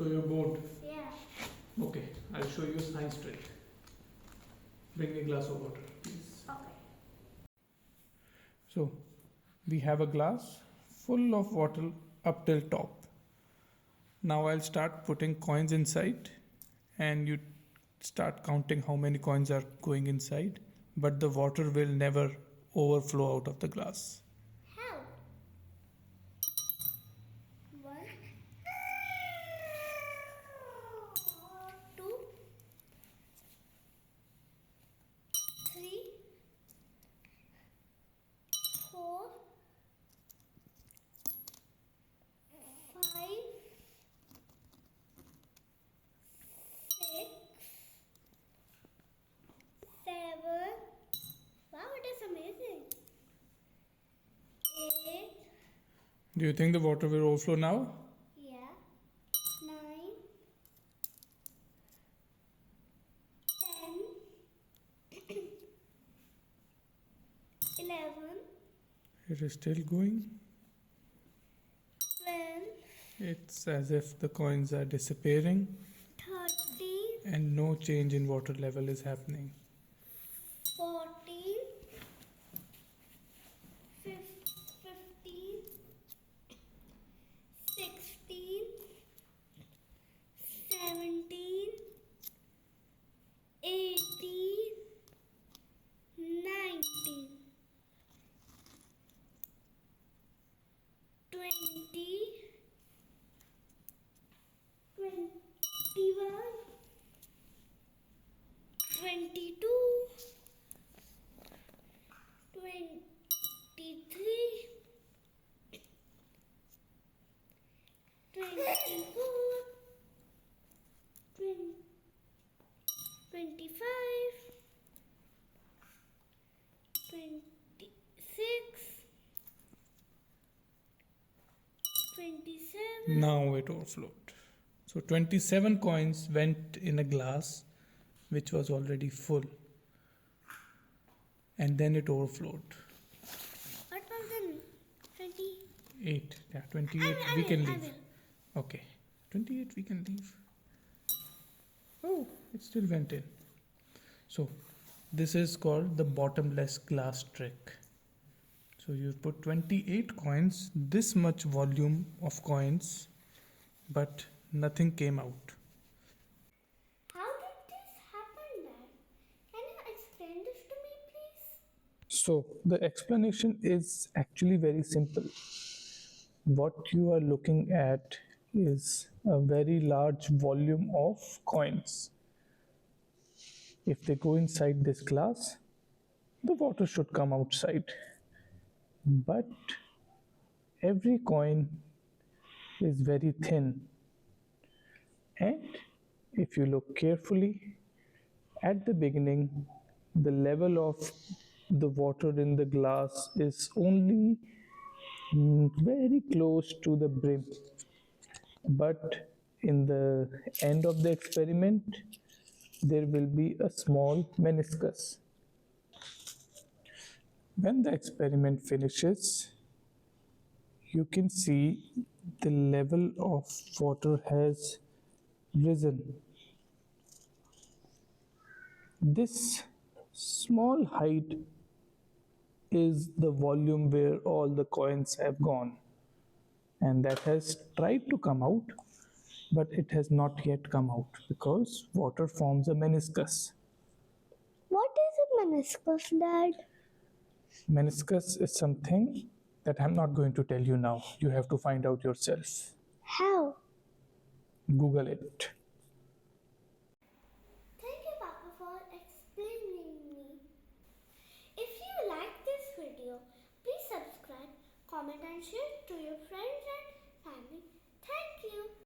So you're bored? Yeah. Okay, I'll show you a science trick. Bring me a glass of water, please. Okay. So, we have a glass full of water up till top. Now I'll start putting coins inside and you start counting how many coins are going inside, but the water will never overflow out of the glass. How? 1, 2, 3, 4, 5, 6, 7. Wow, it is amazing. 8. Do you think the water will overflow now? Yeah. 9, 10, 11, It is still going. 12, It's as if the coins are disappearing 13, and no change in water level is happening. 14, 15, 16, 17, 18, 19, 20, 21, 22, 23, 24, 25, 26, 27. Now it overflowed. So 27 coins went in a glass which was already full, and then it overflowed. What was the 20? 8. Yeah, 28 I we will, can I leave. will. Okay, 28 we can leave. Oh, it still went in. So this is called the bottomless glass trick. So you put 28 coins, this much volume of coins, but nothing came out. How did this happen, Dad? Can you explain this to me, please? So the explanation is actually very simple. What you are looking at is a very large volume of coins. If they go inside this glass, the water should come outside. But every coin is very thin. And if you look carefully, at the beginning, the level of the water in the glass is only very close to the brim. But in the end of the experiment, there will be a small meniscus. When the experiment finishes, you can see the level of water has risen. This small height is the volume where all the coins have gone, and that has tried to come out, but it has not yet come out because water forms a meniscus. What is a meniscus, Dad? Meniscus is something that I'm not going to tell you now. You have to find out yourself. How? Google it. Thank you, Papa, for explaining me. If you like this video, please subscribe, comment and share to your friends and family. Thank you.